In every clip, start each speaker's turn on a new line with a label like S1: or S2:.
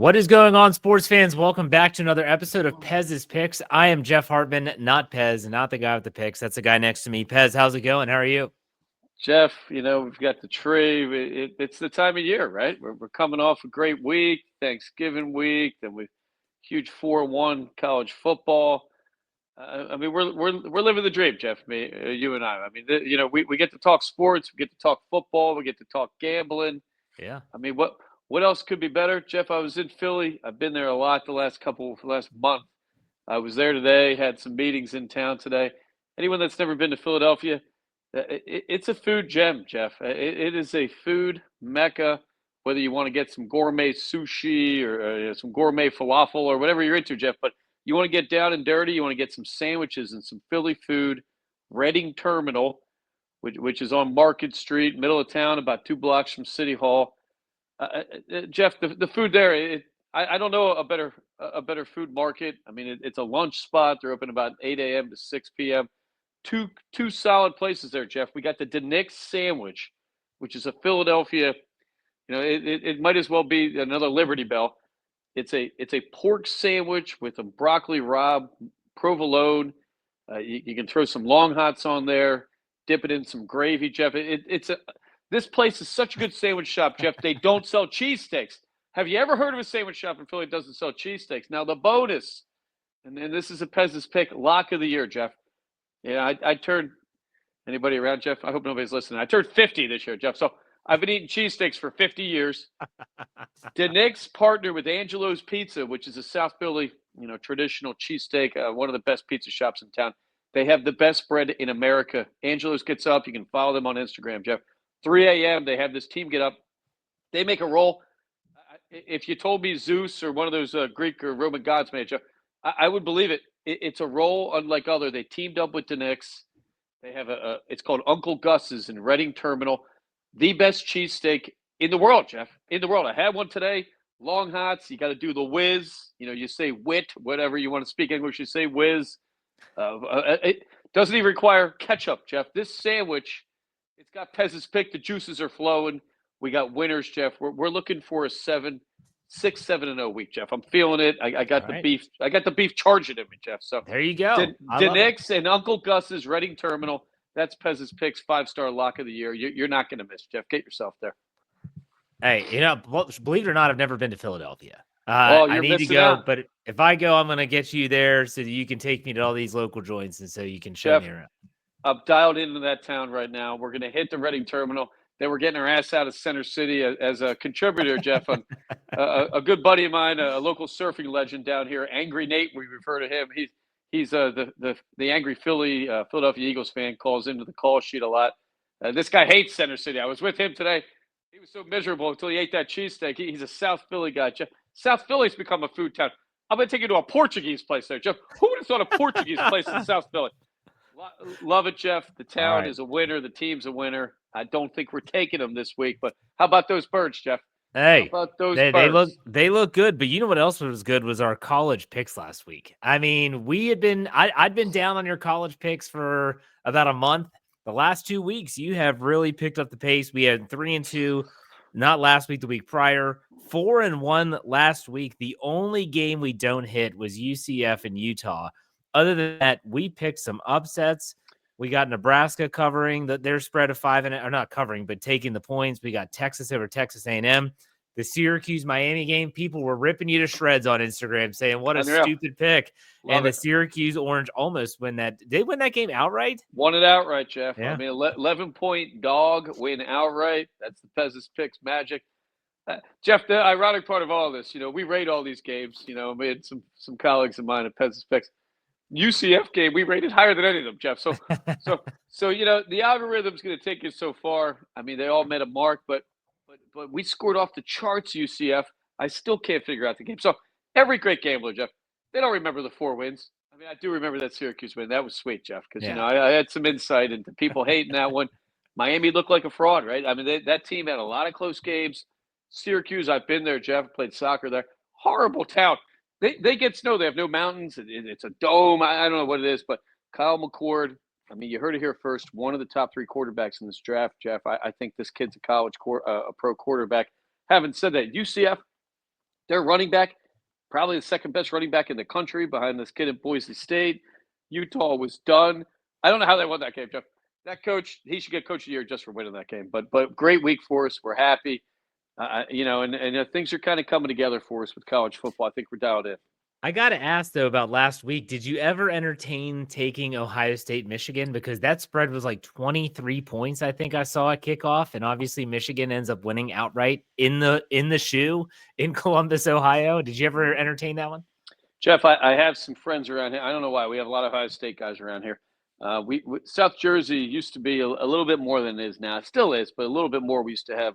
S1: What is going on, sports fans? Welcome back to another episode of Pez's Picks. I am Jeff Hartman, not Pez, not the guy with the picks. That's the guy next to me. Pez, how's it going? How are you?
S2: Jeff, we've got the tree. It's the time of year, right? We're coming off a great week, Thanksgiving week, then we huge 4-1 college football. We're living the dream, Jeff. You and I. We get to talk sports, we get to talk football, we get to talk gambling.
S1: Yeah.
S2: What else could be better, Jeff? I was in Philly. I've been there a lot the last month. I was there today. Had some meetings in town today. Anyone that's never been to Philadelphia, it's a food gem, Jeff. It is a food mecca. Whether you want to get some gourmet sushi or some gourmet falafel or whatever you're into, Jeff, but you want to get down and dirty. You want to get some sandwiches and some Philly food. Reading Terminal, which is on Market Street, middle of town, about 2 blocks from City Hall. Jeff, the food there, I don't know a better food market. It's a lunch spot. They're open about 8 a.m. to 6 p.m. Two solid places there, Jeff. We got the DeNick's sandwich, which is a Philadelphia. It might as well be another Liberty Bell. It's a pork sandwich with a broccoli rabe, provolone. You can throw some long hots on there, dip it in some gravy, Jeff. This place is such a good sandwich shop, Jeff. They don't sell cheesesteaks. Have you ever heard of a sandwich shop in Philly that doesn't sell cheesesteaks? Now the bonus, and this is a Pez's pick, lock of the year, Jeff. Yeah, I turned anybody around, Jeff? I hope nobody's listening. I turned 50 this year, Jeff. So I've been eating cheesesteaks for 50 years. DeNick's partnered with Angelo's Pizza, which is a South Philly, traditional cheesesteak, one of the best pizza shops in town. They have the best bread in America. Angelo's gets up. You can follow them on Instagram, Jeff. 3 a.m. They have this team get up. They make a roll. If you told me Zeus or one of those Greek or Roman gods made, Jeff, I would believe it. It's a roll unlike other. They teamed up with DeNick's. They have it's called Uncle Gus's in Reading Terminal. The best cheesesteak in the world, Jeff. In the world. I had one today. Long hots. You got to do the whiz. You say wit, whatever you want to speak English. You say whiz. It doesn't even require ketchup, Jeff. This sandwich, it's got Pez's pick. The juices are flowing. We got winners, Jeff. We're looking for a 6-7-0 week, Jeff. I'm feeling it. I got the beef. I got the beef charging in me, Jeff. So
S1: there you go.
S2: DeNick's and Uncle Gus's Reading Terminal. That's Pez's picks, 5-star lock of the year. You're not going to miss, Jeff. Get yourself there.
S1: Hey, believe it or not, I've never been to Philadelphia.
S2: I
S1: need to go,
S2: out.
S1: But if I go, I'm going to get you there so that you can take me to all these local joints and so you can show me around.
S2: I'm dialed into that town right now. We're going to hit the Reading Terminal. Then we're getting our ass out of Center City as a contributor, Jeff. A good buddy of mine, a local surfing legend down here, Angry Nate. We refer to him. He's the angry Philadelphia Eagles fan. Calls into the call sheet a lot. This guy hates Center City. I was with him today. He was so miserable until he ate that cheesesteak. He's a South Philly guy, Jeff. South Philly's become a food town. I'm going to take you to a Portuguese place there, Jeff. Who would have thought a Portuguese place in South Philly? Love it, Jeff. The town is a winner. The team's a winner. I don't think we're taking them this week, but how about those birds, Jeff?
S1: Hey,
S2: how about those birds?
S1: They look good, but you know what else was good was our college picks last week. I'd been down on your college picks for about a month. The last 2 weeks, you have really picked up the pace. We had 3-2, not last week, the week prior, 4-1 last week. The only game we don't hit was UCF and Utah. Other than that, we picked some upsets. We got Nebraska covering their spread of 5, or not covering, but taking the points. We got Texas over Texas A&M. The Syracuse-Miami game, people were ripping you to shreds on Instagram saying, what a stupid pick. The Syracuse Orange almost win that. Did they win that game outright?
S2: Won it outright, Jeff.
S1: Yeah.
S2: 11-point dog win outright. That's the Pez's picks magic. Jeff, the ironic part of all this, we rate all these games. We had some colleagues of mine at Pez's picks. UCF game, we rated higher than any of them, Jeff. So the algorithm's going to take you so far. They all met a mark, but we scored off the charts, UCF. I still can't figure out the game. So every great gambler, Jeff, they don't remember the 4 wins. I do remember that Syracuse win. That was sweet, Jeff, because, I had some insight into people hating that one. Miami looked like a fraud, right? That team had a lot of close games. Syracuse, I've been there, Jeff, played soccer there. Horrible town. They get snow. They have no mountains. It's a dome. I don't know what it is, but Kyle McCord, you heard it here first. One of the top 3 quarterbacks in this draft, Jeff. I think this kid's a pro quarterback. Having said that, UCF, Their running back, probably the second best running back in the country behind this kid at Boise State. Utah was done. I don't know how they won that game, Jeff. That coach, he should get coach of the year just for winning that game. But great week for us. We're happy. And things are kind of coming together for us with college football. I think we're dialed in.
S1: I got to ask, though, about last week. Did you ever entertain taking Ohio State, Michigan? Because that spread was like 23 points, I think I saw at kickoff. And obviously Michigan ends up winning outright in the shoe in Columbus, Ohio. Did you ever entertain that one?
S2: Jeff, I have some friends around here. I don't know why. We have a lot of Ohio State guys around here. We South Jersey used to be a little bit more than it is now. It still is, but a little bit more. We used to have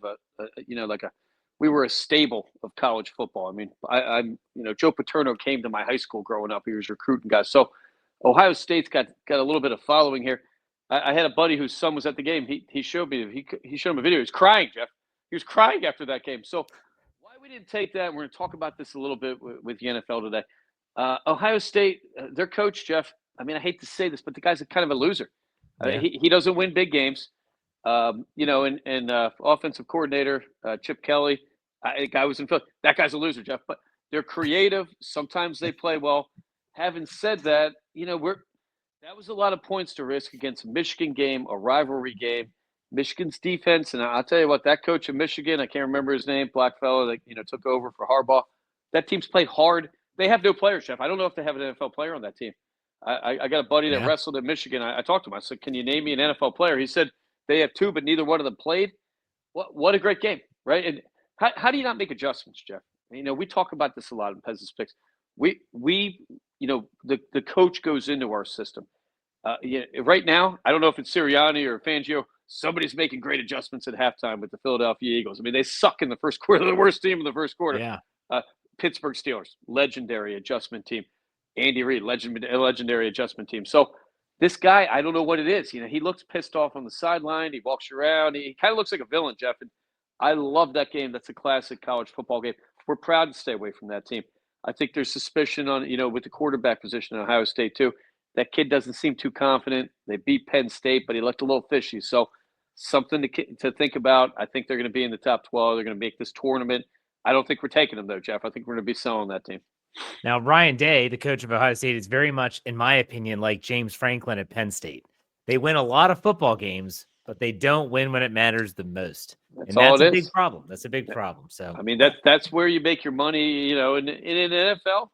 S2: we were a stable of college football. I mean, I'm Joe Paterno came to my high school growing up. He was recruiting guys. So Ohio State's got a little bit of following here. I had a buddy whose son was at the game. He showed me he showed him a video. He was crying, Jeff. He was crying after that game. So why we didn't take that? We're going to talk about this a little bit with the NFL today. Ohio State, their coach, Jeff, I mean, I hate to say this, but the guy's kind of a loser.
S1: Yeah.
S2: He doesn't win big games. And offensive coordinator, Chip Kelly, the guy was in Philly. That guy's a loser, Jeff. But they're creative. Sometimes they play well. Having said that, that was a lot of points to risk against a Michigan game, a rivalry game. Michigan's defense, and I'll tell you what, that coach of Michigan, I can't remember his name, black fellow that took over for Harbaugh. That team's played hard. They have no players, Jeff. I don't know if they have an NFL player on that team. I got a buddy that wrestled at Michigan. I talked to him. I said, "Can you name me an NFL player?" He said they have two, but neither one of them played. What a great game, right? And how do you not make adjustments, Jeff? We talk about this a lot in Pez's Picks. The coach goes into our system. Right now, I don't know if it's Sirianni or Fangio. Somebody's making great adjustments at halftime with the Philadelphia Eagles. I mean, they suck in the first quarter. They're the worst team in the first quarter.
S1: Yeah.
S2: Pittsburgh Steelers, legendary adjustment team. Andy Reid, legendary adjustment team. So this guy, I don't know what it is. He looks pissed off on the sideline. He walks around. He kind of looks like a villain, Jeff. And I love that game. That's a classic college football game. We're proud to stay away from that team. I think there's suspicion on, with the quarterback position in Ohio State too. That kid doesn't seem too confident. They beat Penn State, but he looked a little fishy. So something to think about. I think they're going to be in the top 12. They're going to make this tournament. I don't think we're taking them, though, Jeff. I think we're going to be selling that team.
S1: Now, Ryan Day, the coach of Ohio State, is very much, in my opinion, like James Franklin at Penn State. They win a lot of football games, but they don't win when it matters the most. That's a big problem. That's a big problem. So,
S2: I mean, that's where you make your money, in an NFL.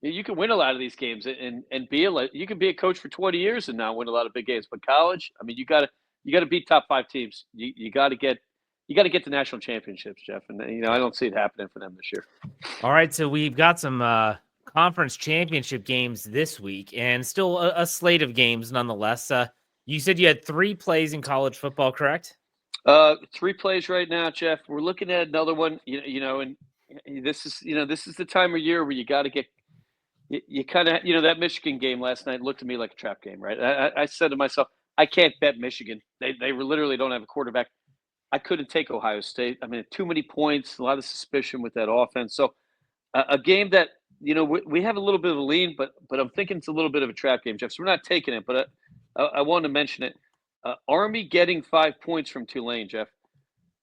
S2: You can win a lot of these games and you can be a coach for 20 years and not win a lot of big games. But college, I mean, you got to beat top 5 teams. You got to get to national championships, Jeff. And I don't see it happening for them this year.
S1: All right, so we've got some conference championship games this week, and still a slate of games nonetheless. You said you had 3 plays in college football, correct?
S2: 3 plays right now, Jeff. We're looking at another one. And this is the time of year where you got to get. You kind of, that Michigan game last night looked to me like a trap game, right? I said to myself, I can't bet Michigan. They literally don't have a quarterback. I couldn't take Ohio State. I mean, too many points, a lot of suspicion with that offense. So a game that, we have a little bit of a lean, but I'm thinking it's a little bit of a trap game, Jeff. So we're not taking it, but I wanted to mention it. Army getting 5 points from Tulane, Jeff.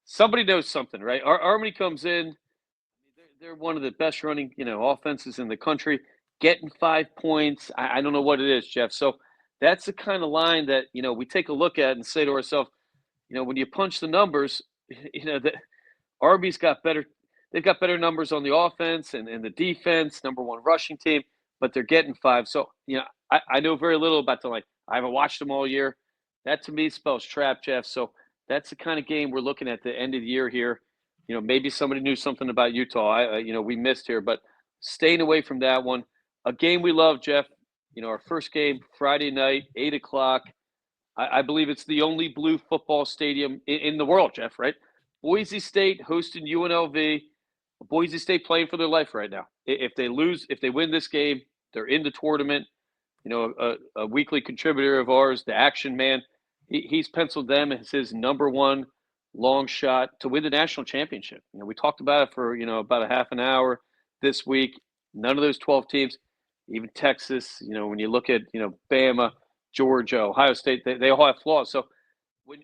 S2: Somebody knows something, right? Army comes in. They're one of the best running, offenses in the country. Getting 5 points. I don't know what it is, Jeff. So that's the kind of line that, we take a look at and say to ourselves, when you punch the numbers, the Arby's got better. They've got better numbers on the offense and the defense, number 1 rushing team, but they're getting 5. So, I know very little about the line. I haven't watched them all year. That to me spells trap, Jeff. So that's the kind of game we're looking at the end of the year here. Maybe somebody knew something about Utah. We missed here, but staying away from that one. A game we love, Jeff. Our first game Friday night, 8:00. I believe it's the only blue football stadium in the world, Jeff, right? Boise State hosting UNLV. Boise State playing for their life right now. If they win this game, they're in the tournament. A weekly contributor of ours, the Action Man, he's penciled them as his number 1 long shot to win the national championship. We talked about it for, about a half an hour this week. None of those 12 teams, even Texas, when you look at, Bama, Georgia, Ohio State, they all have flaws. So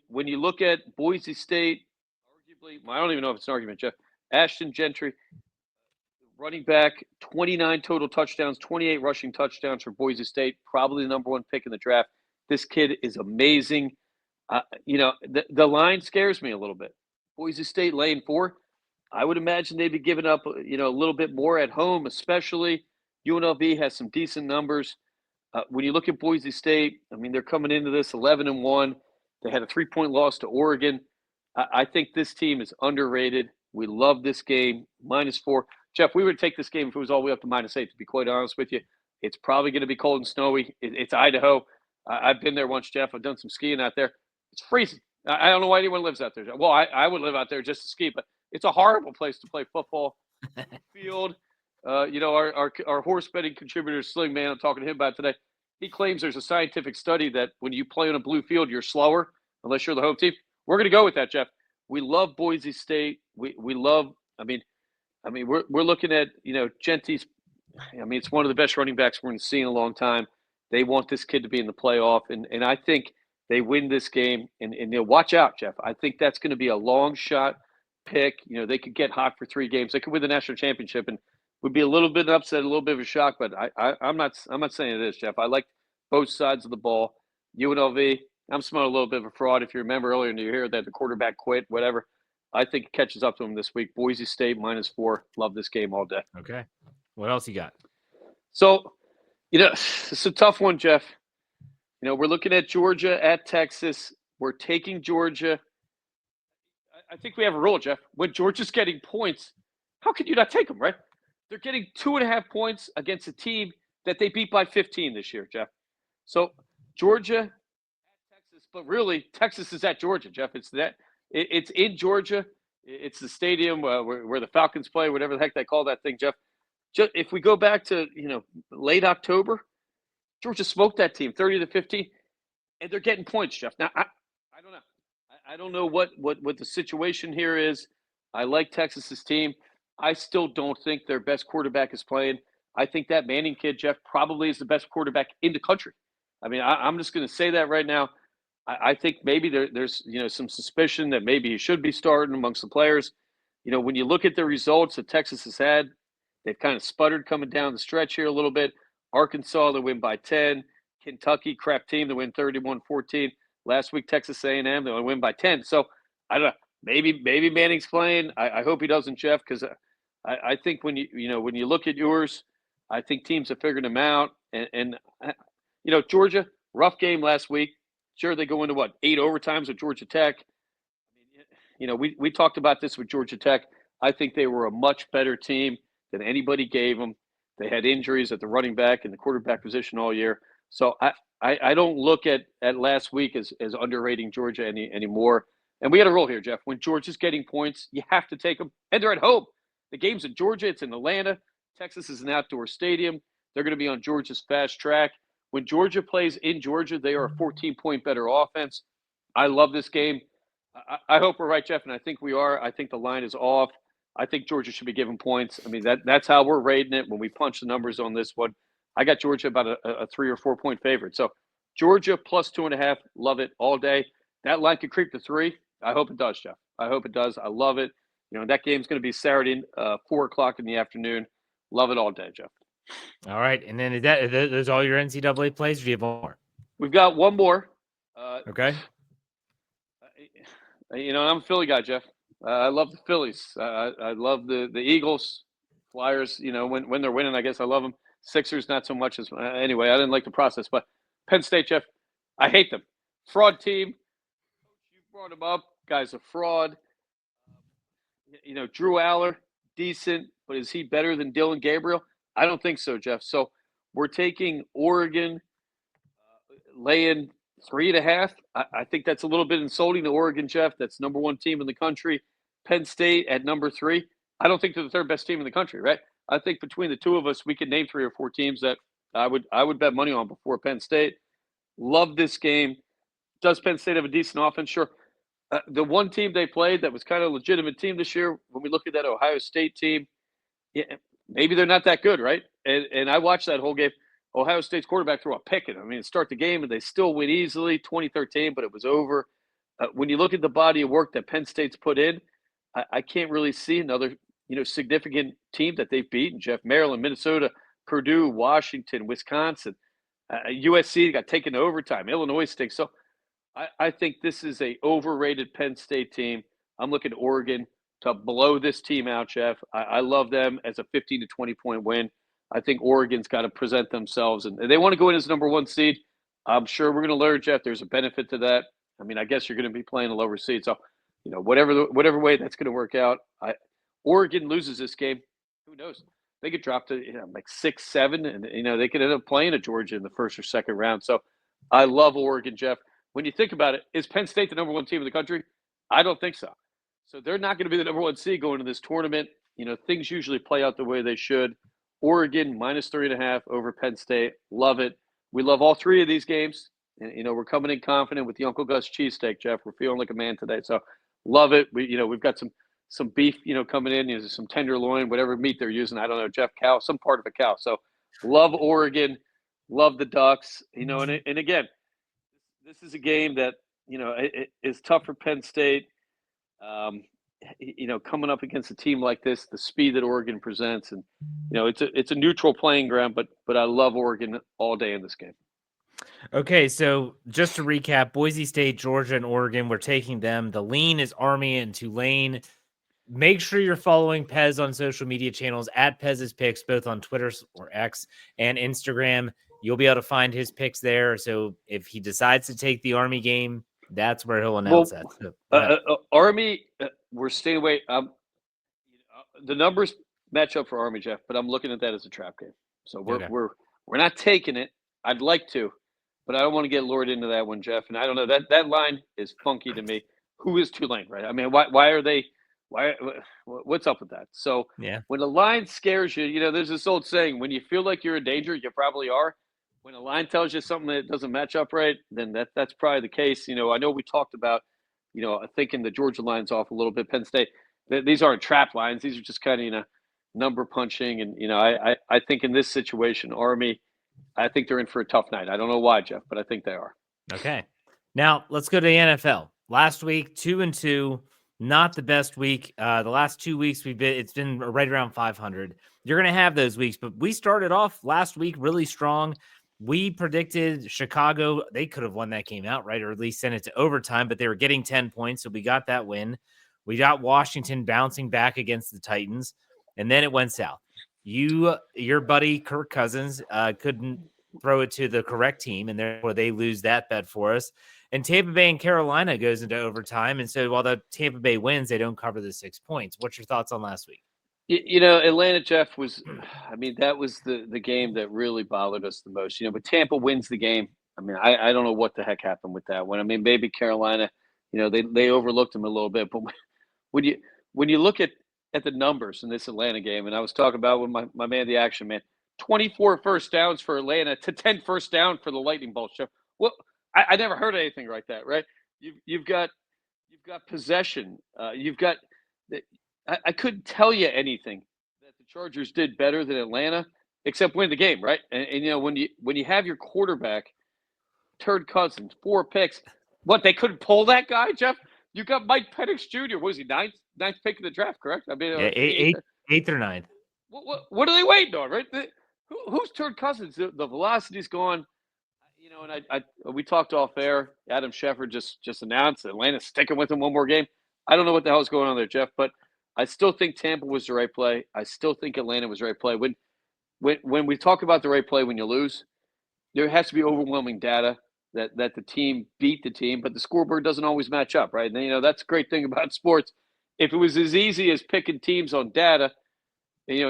S2: when you look at Boise State, arguably, I don't even know if it's an argument, Jeff, Ashton Gentry, running back, 29 total touchdowns, 28 rushing touchdowns for Boise State. Probably the number one pick in the draft. This kid is amazing. The line scares me a little bit. Boise State laying 4. I would imagine they'd be giving up, a little bit more at home, especially. UNLV has some decent numbers. When you look at Boise State, I mean, they're coming into this 11-1. They had a 3-point loss to Oregon. I think this team is underrated. We love this game. -4. Jeff, we would take this game if it was all the way up to -8, to be quite honest with you. It's probably going to be cold and snowy. It's Idaho. I've been there once, Jeff. I've done some skiing out there. It's freezing. I don't know why anyone lives out there. Well, I would live out there just to ski, but it's a horrible place to play football. Field. Our horse betting contributor, Sling Man, I'm talking to him about today. He claims there's a scientific study that when you play on a blue field, you're slower unless you're the home team. We're going to go with that, Jeff. We love Boise State. We love. We're looking at Gentry's. It's one of the best running backs we're going to see in a long time. They want this kid to be in the playoff, and I think they win this game. And watch out, Jeff. I think that's going to be a long shot pick. They could get hot for 3 games. They could win the national championship, and would be a little bit upset, a little bit of a shock. But I'm not saying it is, Jeff. I like both sides of the ball. UNLV. I'm smelling a little bit of a fraud. If you remember earlier in the year that the quarterback quit, whatever. I think it catches up to him this week. Boise State -4. Love this game all day.
S1: Okay. What else you got?
S2: So, it's a tough one, Jeff. We're looking at Georgia at Texas. We're taking Georgia. I think we have a rule, Jeff. When Georgia's getting points, how can you not take them, right? They're getting 2.5 points against a team that they beat by 15 this year, Jeff. So, Georgia at Texas, but really, Texas is at Georgia, Jeff. It's in Georgia. It's the stadium where the Falcons play, whatever the heck they call that thing, Jeff. If we go back to late October, Georgia smoked that team 30-15, and they're getting points, Jeff. Now I don't know. I don't know what the situation here is. I like Texas's team. I still don't think their best quarterback is playing. I think that Manning kid, Jeff, probably is the best quarterback in the country. I'm just going to say that right now. I think maybe there's some suspicion that maybe he should be starting amongst the players. When you look at the results that Texas has had, they've kind of sputtered coming down the stretch here a little bit. Arkansas, they win by 10. Kentucky, crap team, they win 31-14. Last week, Texas A&M, they only win by 10. So I don't know. Maybe Manning's playing. I hope he doesn't, Jeff, because I think when you look at yours, I think teams have figured them out. And Georgia, rough game last week. Sure, they go into 8 overtimes with Georgia Tech. We talked about this with Georgia Tech. I think they were a much better team than anybody gave them. They had injuries at the running back and the quarterback position all year. So I don't look at last week as underrating Georgia anymore. And we got a rule here, Jeff. When Georgia's getting points, you have to take them. And they're at home. The game's in Georgia. It's in Atlanta. Texas is an outdoor stadium. They're going to be on Georgia's fast track. When Georgia plays in Georgia, they are a 14-point better offense. I love this game. I hope we're right, Jeff, and I think we are. I think the line is off. I think Georgia should be given points. That's how we're rating it when we punch the numbers on this one. I got Georgia about a 3 or 4 point favorite. So Georgia plus 2.5, love it all day. That line could creep to 3. I hope it does, Jeff. I hope it does. I love it. That game's going to be Saturday, 4 o'clock in the afternoon. Love it all day, Jeff.
S1: All right, and then those all your NCAA plays? Or do you have more?
S2: We've got one more.
S1: Okay.
S2: I'm a Philly guy, Jeff. I love the Phillies. I love the Eagles, Flyers. When they're winning, I guess I love them. Sixers, not so much as anyway. I didn't like the process, but Penn State, Jeff, I hate them. Fraud team. You brought them up. Guy's a fraud. Drew Aller, decent, but is he better than Dylan Gabriel? I don't think so, Jeff. So we're taking Oregon, laying 3.5. I think that's a little bit insulting to Oregon, Jeff. That's number 1 team in the country. Penn State at number 3. I don't think they're the 3rd best team in the country, right? I think between the two of us, we could name 3 or 4 teams that I would bet money on before Penn State. Love this game. Does Penn State have a decent offense? Sure. The one team they played that was kind of a legitimate team this year, when we look at that Ohio State team, yeah, maybe they're not that good, right? And I watched that whole game. Ohio State's quarterback threw a pick at them. Start the game, and they still win easily, 2013, but it was over. When you look at the body of work that Penn State's put in, I can't really see another, significant team that they've beaten. Jeff, Maryland, Minnesota, Purdue, Washington, Wisconsin, USC got taken to overtime. Illinois stinks. So I think this is a overrated Penn State team. I'm looking at Oregon to blow this team out, Jeff. I love them as a 15 to 20-point win. I think Oregon's got to present themselves, and they want to go in as number one seed. I'm sure we're going to learn, Jeff. There's a benefit to that. I mean, I guess you're going to be playing a lower seed, so whatever way that's going to work out. Oregon loses this game, who knows? They could drop to like 6-7, and they could end up playing at Georgia in the first or second round. So I love Oregon, Jeff. When you think about it, is Penn State the number one team in the country? I don't think so. So they're not going to be the number one seed going into this tournament. Things usually play out the way they should. Oregon -3.5 over Penn State. Love it. We love all three of these games. And, we're coming in confident with the Uncle Gus cheesesteak, Jeff. We're feeling like a man today. So love it. We've got some beef, coming in, some tenderloin, whatever meat they're using. I don't know, Jeff, cow, some part of a cow. So love Oregon, love the Ducks, and again, this is a game that, it is tough for Penn State. Coming up against a team like this, the speed that Oregon presents, and it's a neutral playing ground, but I love Oregon all day in this game.
S1: Okay, so just to recap, Boise State, Georgia, and Oregon, we're taking them. The lean is Army and Tulane. Make sure you're following Pez on social media channels at Pez's Picks, both on Twitter or X and Instagram. You'll be able to find his picks there. So if he decides to take the Army game, that's where he'll announce that. So,
S2: Army, we're staying away. The numbers match up for Army, Jeff, but I'm looking at that as a trap game. So we're not taking it. I'd like to, but I don't want to get lured into that one, Jeff. And I don't know, that line is funky to me. Who is Tulane, right? I mean, why are they? What's up with that? So when a line scares you, there's this old saying: when you feel like you're in danger, you probably are. When a line tells you something that doesn't match up right, then that's probably the case. I know we talked about, thinking the Georgia line's off a little bit. Penn State, these aren't trap lines; these are just kind of, number punching. And I think in this situation, Army, I think they're in for a tough night. I don't know why, Jeff, but I think they are.
S1: Okay, now let's go to the NFL. Last week, 2-2. Not the best week. The last 2 weeks it's been right around 500. You're going to have those weeks, but we started off last week really strong. We predicted Chicago. They could have won that game outright, or at least sent it to overtime, but they were getting 10 points. So we got that win. We got Washington bouncing back against the Titans, and then it went south. Your buddy Kirk Cousins couldn't throw it to the correct team, and therefore they lose that bet for us. And Tampa Bay and Carolina goes into overtime. And so while the Tampa Bay wins, they don't cover the 6 points. What's your thoughts on last week?
S2: Atlanta, Jeff, that was the game that really bothered us the most. But Tampa wins the game. I mean, I don't know what the heck happened with that one. I mean, maybe Carolina, they overlooked them a little bit. But when you look at the numbers in this Atlanta game, and I was talking about with my man, the action man, 24 first downs for Atlanta to 10 first down for the Lightning Bolt. Well, I never heard anything like that, right? You've got possession. I couldn't tell you anything that the Chargers did better than Atlanta, except win the game, right? And when you have your quarterback, Turd Cousins, 4 picks, what, they couldn't pull that guy, Jeff? You got Mike Penix Jr. What was he, ninth pick in the draft, correct? I mean,
S1: eighth or ninth.
S2: What are they waiting on, right? Who's Turd Cousins? The velocity's gone. And we talked off air. Adam Schefter just announced that Atlanta's sticking with him one more game. I don't know what the hell's going on there, Jeff, but I still think Tampa was the right play. I still think Atlanta was the right play. When we talk about the right play when you lose, there has to be overwhelming data that the team beat the team, but the scoreboard doesn't always match up, right? And that's a great thing about sports. If it was as easy as picking teams on data,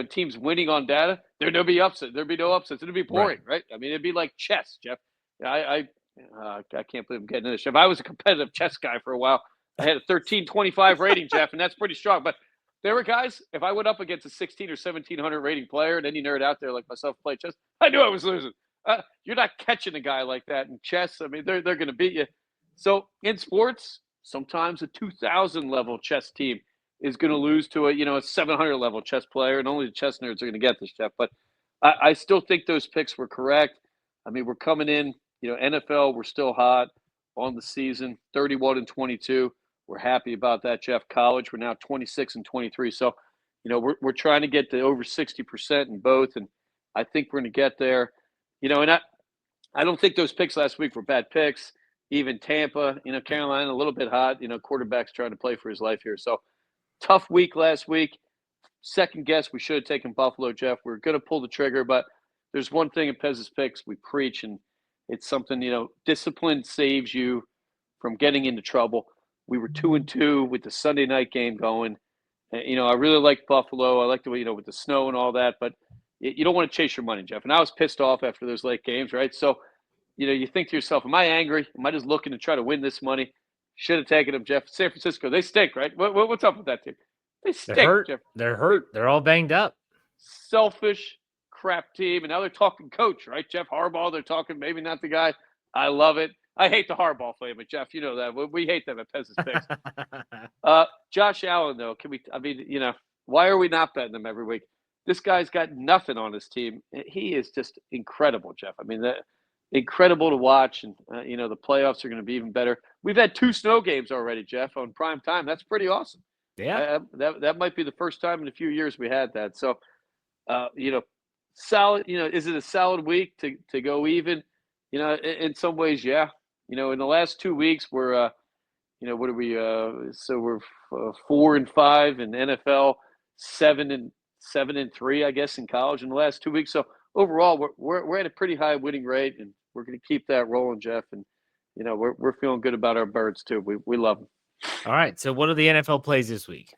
S2: teams winning on data, there'd be upset. There'd be no upsets. It'd be boring, right? I mean, it'd be like chess, Jeff. I can't believe I'm getting into this, Jeff. I was a competitive chess guy for a while. I had a 1325 rating, Jeff, and that's pretty strong. But there were guys, if I went up against a 16 or 1700 rating player, and any nerd out there like myself play chess, I knew I was losing. You're not catching a guy like that in chess. I mean, they're going to beat you. So in sports, sometimes a 2000 level chess team is going to lose to a 700 level chess player, and only the chess nerds are going to get this, Jeff. But I still think those picks were correct. I mean, we're coming in, NFL, we're still hot on the season, 31-22. We're happy about that, Jeff. College, we're now 26-23. So, we're trying to get to over 60% in both, and I think we're going to get there. And I don't think those picks last week were bad picks. Even Tampa, Carolina, a little bit hot. Quarterback's trying to play for his life here. So tough week last week. Second guess, we should have taken Buffalo, Jeff. We are going to pull the trigger, but there's one thing in Pez's picks we preach, and it's something, discipline saves you from getting into trouble. We were 2-2 with the Sunday night game going. I really like Buffalo. I like the way, with the snow and all that, but you don't want to chase your money, Jeff. And I was pissed off after those late games, right? So, you think to yourself, am I angry? Am I just looking to try to win this money? Should have taken them, Jeff. San Francisco, they stink, right? What's up with that team? They stink,
S1: They're hurt.
S2: Jeff.
S1: They're hurt. They're all banged up.
S2: Selfish crap team. And now they're talking coach, right? Jeff Harbaugh, they're talking maybe not the guy. I love it. I hate the Harbaugh family, Jeff. You know that. We hate them at Pez's Picks. Josh Allen, though, why are we not betting him every week? This guy's got nothing on his team. He is just incredible, Jeff. Incredible to watch. And, the playoffs are going to be even better. We've had 2 snow games already, Jeff, on prime time. That's pretty awesome.
S1: Yeah.
S2: That might be the first time in a few years we had that. So, solid, is it a solid week to go even? In some ways, yeah. In the last 2 weeks, we're, what are we? So we're 4-5 in NFL, 7-3, I guess, in college in the last 2 weeks. So overall, we're at a pretty high winning rate, and we're going to keep that rolling, Jeff. And we're feeling good about our birds too. We love them.
S1: All right. So what are the NFL plays this week?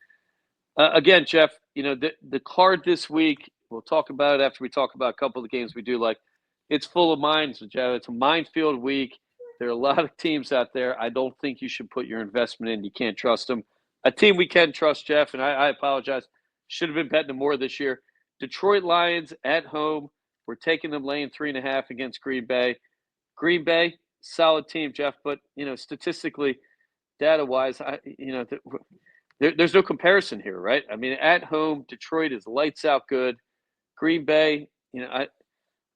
S2: Again, Jeff, the card this week, we'll talk about it after we talk about a couple of the games we do like. It's full of mines, Jeff. It's a minefield week. There are a lot of teams out there. I don't think you should put your investment in. You can't trust them. A team we can trust, Jeff, and I apologize. Should have been betting them more this year. Detroit Lions at home. We're taking them laying 3.5 against Green Bay. Green Bay, solid team, Jeff, but, statistically, data-wise, there's no comparison here, right? At home, Detroit is lights out good. Green Bay,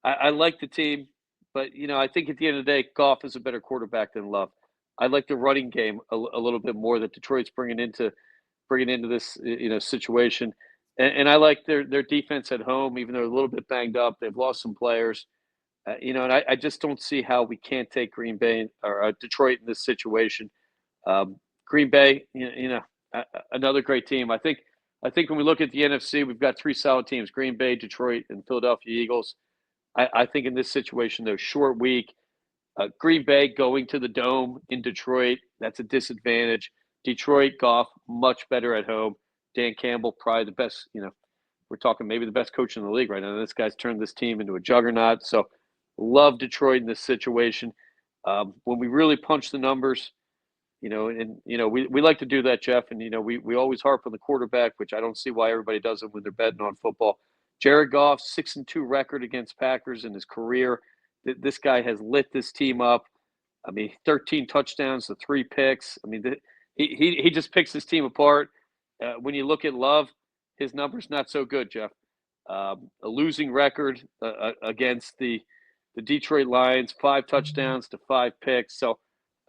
S2: I like the team, but, I think at the end of the day, Goff is a better quarterback than Love. I like the running game a little bit more that Detroit's bringing into this, situation. And I like their defense at home, even though they're a little bit banged up. They've lost some players. And I just don't see how we can't take Green Bay or Detroit in this situation. Green Bay, another great team. I think when we look at the NFC, we've got 3 solid teams: Green Bay, Detroit, and Philadelphia Eagles. I think in this situation, though, short week, Green Bay going to the Dome in Detroit, that's a disadvantage. Detroit, Goff, much better at home. Dan Campbell, probably the best, we're talking maybe the best coach in the league right now. This guy's turned this team into a juggernaut. So love Detroit in this situation. When we really punch the numbers, we like to do that, Jeff. And, we always harp on the quarterback, which I don't see why everybody does it when they're betting on football. Jared Goff, 6-2 record against Packers in his career. This guy has lit this team up. 13 touchdowns to 3 picks. He just picks his team apart. When you look at Love, his number's not so good, Jeff. A losing record against the Detroit Lions, 5 touchdowns to 5 picks. So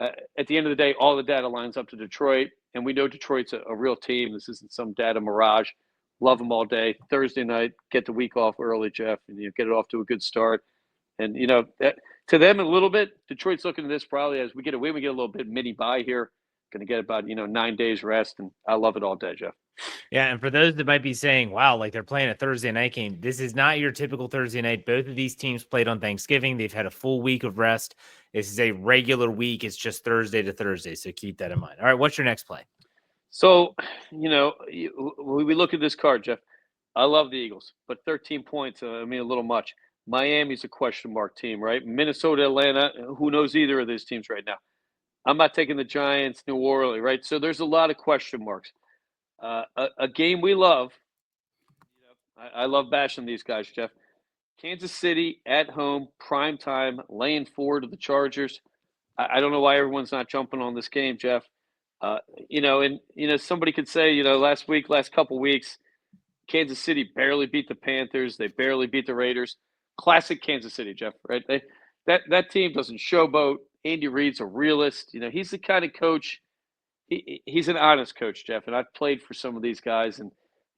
S2: at the end of the day, all the data lines up to Detroit, and we know Detroit's a real team. This isn't some data mirage. Love them all day. Thursday night, get the week off early, Jeff, and get it off to a good start. And, to them a little bit, Detroit's looking at this probably as we get a win, we get a little bit mini bye here. Going to get about, 9 days rest, and I love it all day, Jeff.
S1: Yeah, and for those that might be saying, wow, like they're playing a Thursday night game, this is not your typical Thursday night. Both of these teams played on Thanksgiving. They've had a full week of rest. This is a regular week. It's just Thursday to Thursday, so keep that in mind. All right, what's your next play?
S2: So, we look at this card, Jeff. I love the Eagles, but 13 points, a little much. Miami's a question mark team, right? Minnesota, Atlanta, who knows either of these teams right now? I'm not taking the Giants, New Orleans, right? So there's a lot of question marks. A game we love. I love bashing these guys, Jeff. Kansas City at home, prime time, laying 4 to the Chargers. I don't know why everyone's not jumping on this game, Jeff. Somebody could say, last couple weeks, Kansas City barely beat the Panthers. They barely beat the Raiders. Classic Kansas City, Jeff, right? That team doesn't showboat. Andy Reid's a realist. He's the kind of coach. He's an honest coach, Jeff. And I've played for some of these guys, and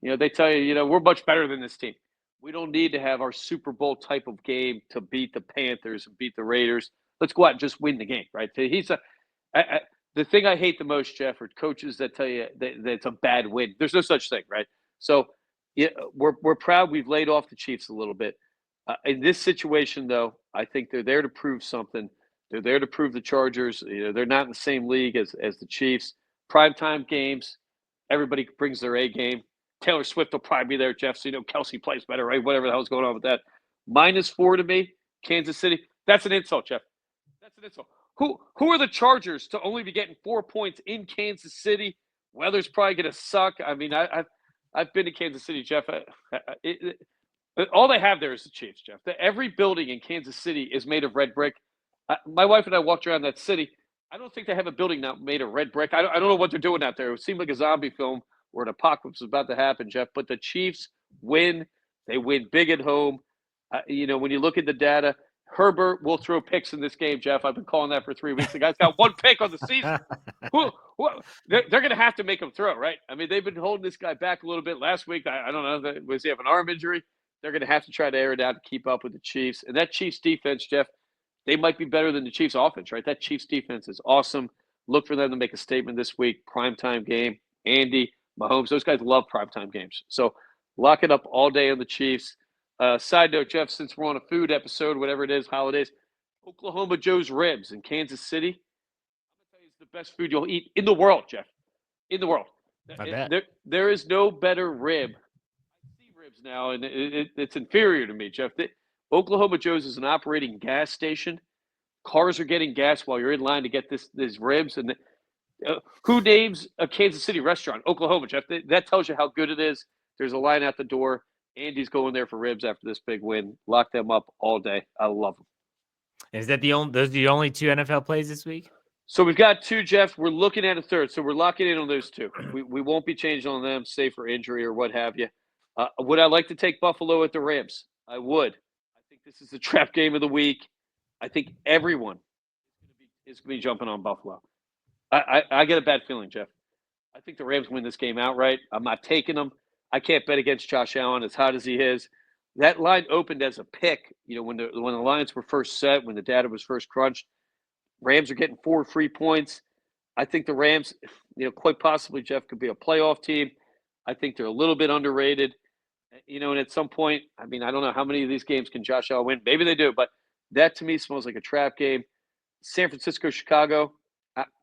S2: They tell you, we're much better than this team. We don't need to have our Super Bowl type of game to beat the Panthers and beat the Raiders. Let's go out and just win the game, right? The thing I hate the most, Jeff, are coaches that tell you that it's a bad win. There's no such thing, right? So we're proud we've laid off the Chiefs a little bit. In this situation, though, I think they're there to prove something. They're there to prove the Chargers. They're not in the same league as the Chiefs. Primetime games, everybody brings their A game. Taylor Swift will probably be there, Jeff. So Kelsey plays better, right? Whatever the hell's going on with that. -4 to me, Kansas City. That's an insult, Jeff. That's an insult. Who are the Chargers to only be getting 4 points in Kansas City? Weather's probably going to suck. I mean, I've been to Kansas City, Jeff. All they have there is the Chiefs, Jeff. Every building in Kansas City is made of red brick. My wife and I walked around that city. I don't think they have a building now made of red brick. I don't know what they're doing out there. It seemed like a zombie film where an apocalypse was about to happen, Jeff. But the Chiefs win. They win big at home. When you look at the data, Herbert will throw picks in this game, Jeff. I've been calling that for 3 weeks. The guy's got 1 pick on the season. They're going to have to make him throw, right? I mean, they've been holding this guy back a little bit. Last week, I don't know, was he have an arm injury? They're going to have to try to air it out to keep up with the Chiefs. And that Chiefs defense, Jeff, they might be better than the Chiefs offense, right? That Chiefs defense is awesome. Look for them to make a statement this week. Primetime game. Andy, Mahomes, those guys love primetime games. So lock it up all day on the Chiefs. Side note, Jeff, since we're on a food episode, whatever it is, holidays, Oklahoma Joe's Ribs in Kansas City. I'm going to tell you, it's the best food you'll eat in the world, Jeff. In the world.
S1: I bet.
S2: There is no better rib. I see ribs now, and it's inferior to me, Jeff. Oklahoma Joe's is an operating gas station. Cars are getting gas while you're in line to get these ribs. And who names a Kansas City restaurant? Oklahoma, Jeff. That tells you how good it is. There's a line out the door. Andy's going there for ribs after this big win. Lock them up all day. I love them.
S1: Is that those are the only 2 NFL plays this week?
S2: So we've got 2, Jeff. We're looking at a third. So we're locking in on those 2. We won't be changing on them, save for injury or what have you. Would I like to take Buffalo at the Rams? I would. I think this is the trap game of the week. I think everyone is going to be jumping on Buffalo. I get a bad feeling, Jeff. I think the Rams win this game outright. I'm not taking them. I can't bet against Josh Allen as hot as he is. That line opened as a pick, when the lines were first set, when the data was first crunched. Rams are getting 4 free points. I think the Rams, quite possibly, Jeff, could be a playoff team. I think they're a little bit underrated. And at some point, I mean, I don't know how many of these games can Josh Allen win. Maybe they do, but that to me smells like a trap game. San Francisco, Chicago,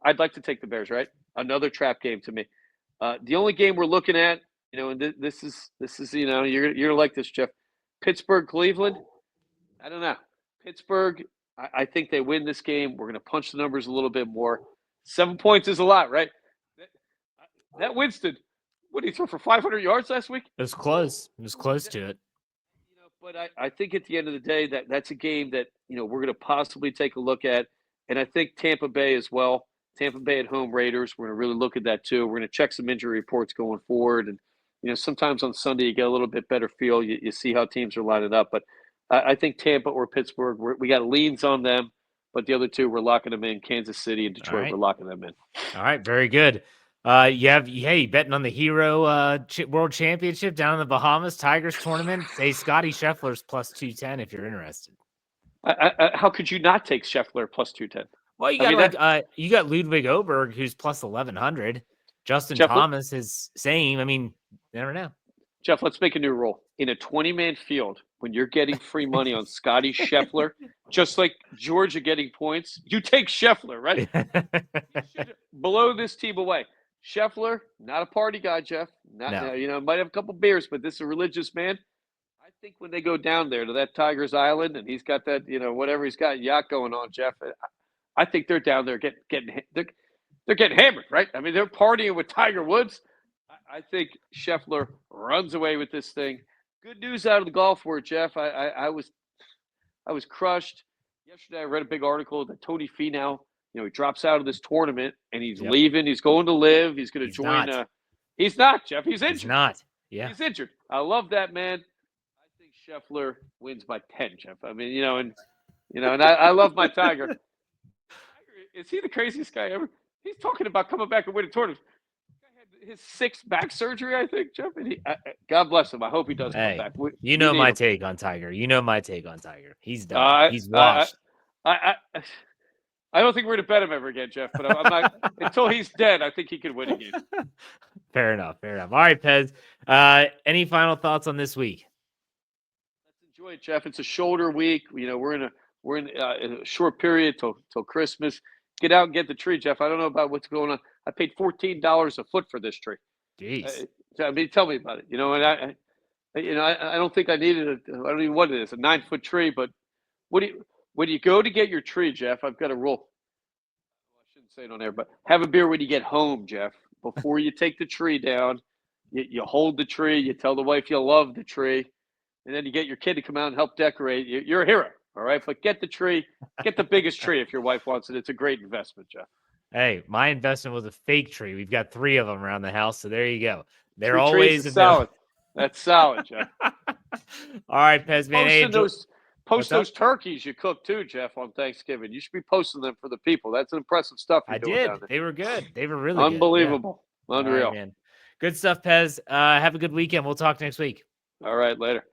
S2: I'd like to take the Bears, right? Another trap game to me. The only game we're looking at, and this is you're gonna like this, Jeff. Pittsburgh, Cleveland. I don't know. Pittsburgh, I think they win this game. We're gonna punch the numbers a little bit more. 7 points is a lot, right? That Winston, what did he throw for 500 yards last week?
S1: It was close. It was close to it.
S2: But I think at the end of the day, that's a game that we're gonna possibly take a look at, and I think Tampa Bay as well. Tampa Bay at home, Raiders. We're gonna really look at that too. We're gonna check some injury reports going forward, and sometimes on Sunday you get a little bit better feel. You see how teams are lining up. But I think Tampa or Pittsburgh, we got leans on them. But the other 2, we're locking them in. Kansas City and Detroit,
S1: Right.
S2: We're locking them in.
S1: All right, very good. You betting on the Hero World Championship down in the Bahamas, Tigers tournament. Say Scotty Scheffler's plus 210 if you're interested.
S2: How could you not take Scheffler plus 210?
S1: Well, you got Ludwig Oberg, who's plus 1100. Justin Thomas is same. I mean, you never know.
S2: Jeff, let's make a new rule. In a 20-man field, when you're getting free money on Scotty Scheffler, just like Georgia getting points, you take Scheffler, right? You should blow this team away. Scheffler, not a party guy, Jeff. Might have a couple beers, but this is a religious man. I think when they go down there to that Tigers Island and he's got that, whatever he's got yacht going on, Jeff, I think they're down there they're getting hammered, right? I mean, they're partying with Tiger Woods. I think Scheffler runs away with this thing. Good news out of the golf world, Jeff. I was crushed. Yesterday I read a big article that Tony Finau, he drops out of this tournament and he's leaving. He's going to live. He's going to join. He's not, Jeff. He's injured.
S1: He's not. Yeah.
S2: He's injured. I love that, man. I think Scheffler wins by 10, Jeff. I mean, and I love my Tiger. Is he the craziest guy ever? He's talking about coming back and winning tournaments. his sixth back surgery, I think, Jeff. And God bless him. I hope he does come
S1: Hey,
S2: back.
S1: you know my take on Tiger. You know my take on Tiger. He's done. He's
S2: I,
S1: washed.
S2: I don't think we're going to bet him ever again, Jeff. But I'm not until he's dead. I think he could win again.
S1: Fair enough. All right, Pez. Any final thoughts on this week?
S2: Let's enjoy it, Jeff. It's a shoulder week. You know, we're in a short period till Christmas. Get out and get the tree, Jeff. I don't know about what's going on. I paid $14 a foot for this tree.
S1: Jeez.
S2: I mean, tell me about it. You know, and I don't think I needed I don't even know what it is, a 9-foot tree. But when you go to get your tree, Jeff, I've got a rule. I shouldn't say it on air, but have a beer when you get home, Jeff. Before you take the tree down, you hold the tree. You tell the wife you love the tree, and then you get your kid to come out and help decorate. You're a hero, all right? But get the tree. Get the biggest tree if your wife wants it. It's a great investment, Jeff.
S1: Hey, my investment was a fake tree. We've got 3 of them around the house, so there you go. They're
S2: Tree
S1: always
S2: solid. That's solid, Jeff.
S1: All right, Pez, man. Hey,
S2: post those turkeys you cooked too, Jeff, on Thanksgiving. You should be posting them for the people. That's impressive stuff you're doing down there.
S1: They were good. They were really
S2: unbelievable.
S1: Good. Yeah.
S2: Unreal.
S1: All right, man. Good stuff, Pez. Have a good weekend. We'll talk next week.
S2: All right, later.